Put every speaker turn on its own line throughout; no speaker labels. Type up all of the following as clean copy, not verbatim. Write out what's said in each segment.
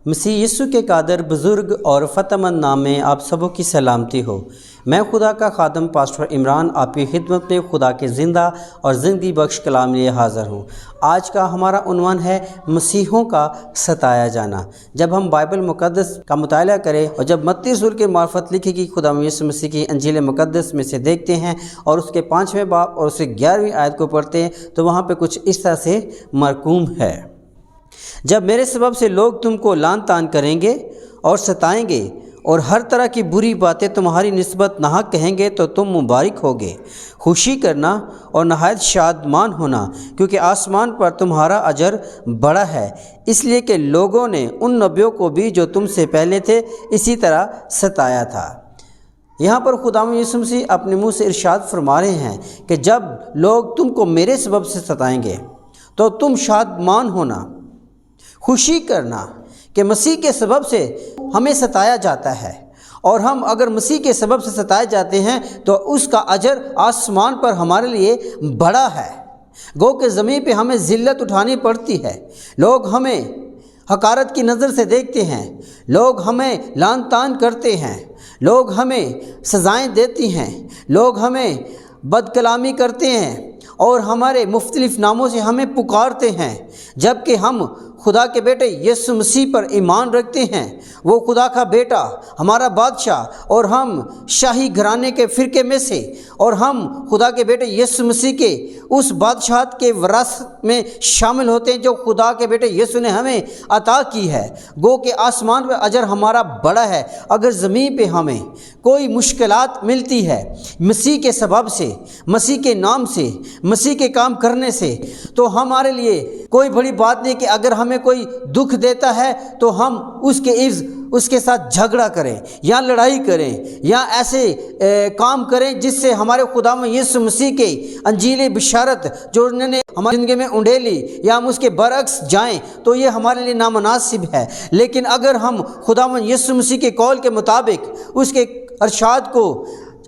مسیح یسوع کے قادر بزرگ اور فتح مند نام میں آپ سبوں کی سلامتی ہو۔ میں خدا کا خادم پاسٹر عمران آپ کی خدمت میں خدا کے زندہ اور زندگی بخش کلام لیے حاضر ہوں۔ آج کا ہمارا عنوان ہے مسیحوں کا ستایا جانا۔ جب ہم بائبل مقدس کا مطالعہ کریں اور جب متی رسول کے معرفت لکھی گئی خدا یسوع مسیح کی انجیل مقدس میں سے دیکھتے ہیں اور اس کے 5ویں باب اور اس کے 11ویں آیت کو پڑھتے ہیں تو وہاں پہ کچھ اس طرح سے مرقوم ہے: جب میرے سبب سے لوگ تم کو لعن طعن کریں گے اور ستائیں گے اور ہر طرح کی بری باتیں تمہاری نسبت ناحق کہیں گے تو تم مبارک ہوگے، خوشی کرنا اور نہایت شادمان ہونا، کیونکہ آسمان پر تمہارا اجر بڑا ہے، اس لیے کہ لوگوں نے ان نبیوں کو بھی جو تم سے پہلے تھے اسی طرح ستایا تھا۔ یہاں پر خداوند یسوع مسیح اپنے منہ سے ارشاد فرما رہے ہیں کہ جب لوگ تم کو میرے سبب سے ستائیں گے تو تم شادمان ہونا، خوشی کرنا کہ مسیح کے سبب سے ہمیں ستایا جاتا ہے، اور ہم اگر مسیح کے سبب سے ستائے جاتے ہیں تو اس کا اجر آسمان پر ہمارے لیے بڑا ہے۔ گو کہ زمین پہ ہمیں ذلت اٹھانی پڑتی ہے، لوگ ہمیں حقارت کی نظر سے دیکھتے ہیں، لوگ ہمیں لعن طعن کرتے ہیں، لوگ ہمیں سزائیں دیتی ہیں، لوگ ہمیں بد کلامی کرتے ہیں اور ہمارے مختلف ناموں سے ہمیں پکارتے ہیں، جبکہ ہم خدا کے بیٹے یسوع مسیح پر ایمان رکھتے ہیں۔ وہ خدا کا بیٹا، ہمارا بادشاہ، اور ہم شاہی گھرانے کے فرقے میں سے، اور ہم خدا کے بیٹے یسوع مسیح کے اس بادشاہت کے وراثت میں شامل ہوتے ہیں جو خدا کے بیٹے یسوع نے ہمیں عطا کی ہے۔ گو کہ آسمان پہ اجر ہمارا بڑا ہے۔ اگر زمین پہ ہمیں کوئی مشکلات ملتی ہے مسیح کے سبب سے، مسیح کے نام سے، مسیح کے کام کرنے سے، تو ہمارے لیے کوئی بڑی بات نہیں کہ اگر ہمیں کوئی دکھ دیتا ہے تو ہم اس کے عوض اس کے ساتھ جھگڑا کریں یا لڑائی کریں یا ایسے کام کریں جس سے ہمارے خداوند یسوع مسیح کے انجیل بشارت جو انہوں نے ہماری زندگی میں انڈیلی یا ہم اس کے برعکس جائیں تو یہ ہمارے لیے نامناسب ہے۔ لیکن اگر ہم خداوند یسوع مسیح کے قول کے مطابق اس کے ارشاد کو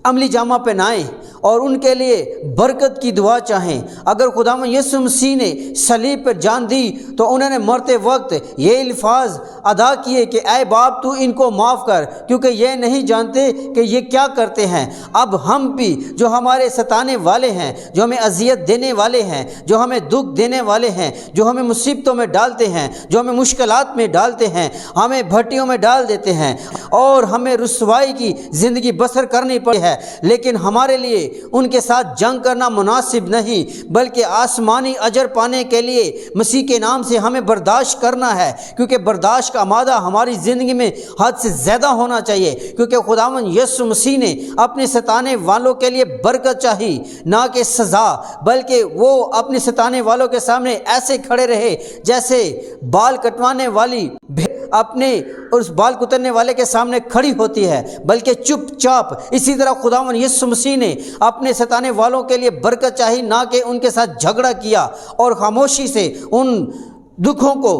عملی جامہ پہنائیں اور ان کے لیے برکت کی دعا چاہیں، اگر خداوند یسوع مسیح نے صلیب پر جان دی تو انہوں نے مرتے وقت یہ الفاظ ادا کیے کہ اے باپ تو ان کو معاف کر، کیونکہ یہ نہیں جانتے کہ یہ کیا کرتے ہیں۔ اب ہم بھی جو ہمارے ستانے والے ہیں، جو ہمیں اذیت دینے والے ہیں، جو ہمیں دکھ دینے والے ہیں، جو ہمیں مصیبتوں میں ڈالتے ہیں، جو ہمیں مشکلات میں ڈالتے ہیں، ہمیں بھٹیوں میں ڈال دیتے ہیں اور ہمیں رسوائی کی زندگی بسر کرنی پڑی ہے، لیکن ہمارے لیے ان کے ساتھ جنگ کرنا مناسب نہیں، بلکہ آسمانی اجر پانے کے لیے مسیح کے نام سے ہمیں برداشت کرنا ہے، کیونکہ برداشت کا مادہ ہماری زندگی میں حد سے زیادہ ہونا چاہیے، کیونکہ خداوند یسوع مسیح نے اپنے ستانے والوں کے لیے برکت چاہی نہ کہ سزا، بلکہ وہ اپنے ستانے والوں کے سامنے ایسے کھڑے رہے جیسے بال کٹوانے والی اپنے اس بال کترنے والے کے سامنے کھڑی ہوتی ہے، بلکہ چپ چاپ اسی طرح خداوند یسوع مسیح نے اپنے ستانے والوں کے لیے برکت چاہی، نہ کہ ان کے ساتھ جھگڑا کیا اور خاموشی سے ان دکھوں کو،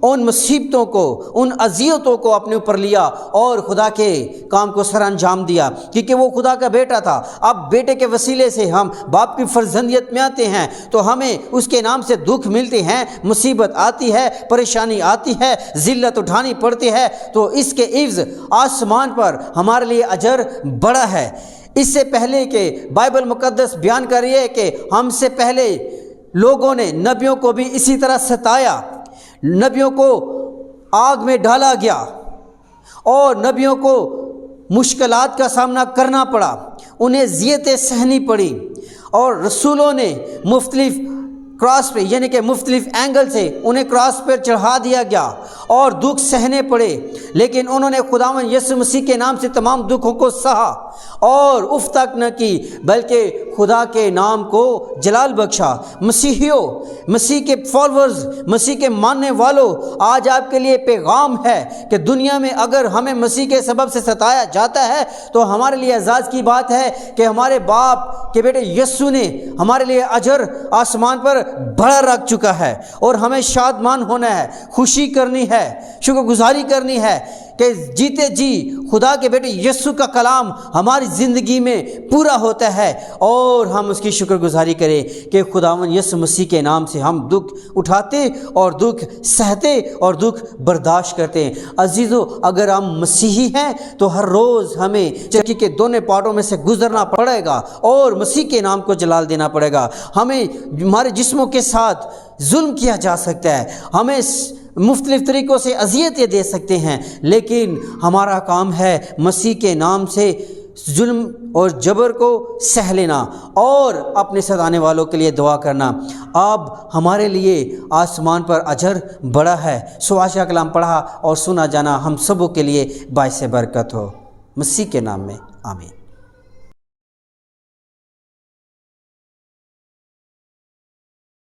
ان مصیبتوں کو، ان اذیتوں کو اپنے اوپر لیا اور خدا کے کام کو سر انجام دیا، کیونکہ وہ خدا کا بیٹا تھا۔ اب بیٹے کے وسیلے سے ہم باپ کی فرزندیت میں آتے ہیں تو ہمیں اس کے نام سے دکھ ملتے ہیں، مصیبت آتی ہے، پریشانی آتی ہے، ذلت اٹھانی پڑتی ہے، تو اس کے عوض آسمان پر ہمارے لیے اجر بڑا ہے۔ اس سے پہلے کہ بائبل مقدس بیان کر رہی ہے کہ ہم سے پہلے لوگوں نے نبیوں کو بھی اسی طرح ستایا، نبیوں کو آگ میں ڈالا گیا اور نبیوں کو مشکلات کا سامنا کرنا پڑا، انہیں اذیتیں سہنی پڑی، اور رسولوں نے مختلف کراس پہ یعنی کہ مختلف اینگل سے انہیں کراس پر چڑھا دیا گیا اور دکھ سہنے پڑے، لیکن انہوں نے خداوند یسوع مسیح کے نام سے تمام دکھوں کو سہا اور اف تک نہ کی، بلکہ خدا کے نام کو جلال بخشا۔ مسیحیوں، مسیح کے فالورز، مسیح کے ماننے والوں، آج آپ کے لیے پیغام ہے کہ دنیا میں اگر ہمیں مسیح کے سبب سے ستایا جاتا ہے تو ہمارے لیے اعزاز کی بات ہے کہ ہمارے باپ کے بیٹے یسوع نے ہمارے لیے اجر آسمان پر بڑا رکھ چکا ہے، اور ہمیں شادمان ہونا ہے، خوشی کرنی ہے، شکر گزاری کرنی ہے، کہ جیتے جی خدا کے بیٹے یسوع کا کلام ہماری زندگی میں پورا ہوتا ہے اور ہم اس کی شکر گزاری کریں کہ خداوند یسوع مسیح کے نام سے ہم دکھ اٹھاتے اور دکھ سہتے اور دکھ برداشت کرتے ہیں۔ عزیزو، اگر ہم مسیحی ہیں تو ہر روز ہمیں چکی کے دونوں پارٹوں میں سے گزرنا پڑے گا اور مسیح کے نام کو جلال دینا پڑے گا۔ ہمیں ہمارے جسموں کے ساتھ ظلم کیا جا سکتا ہے، ہمیں مختلف طریقوں سے اذیتیں دے سکتے ہیں، لیکن ہمارا کام ہے مسیح کے نام سے ظلم اور جبر کو سہ لینا اور اپنے ساتھ آنے والوں کے لیے دعا کرنا۔ اب ہمارے لیے آسمان پر اجر بڑا ہے۔ سو آج کا کلام پڑھا اور سنا جانا ہم سبوں کے لیے باعث برکت ہو، مسیح کے نام میں آمین۔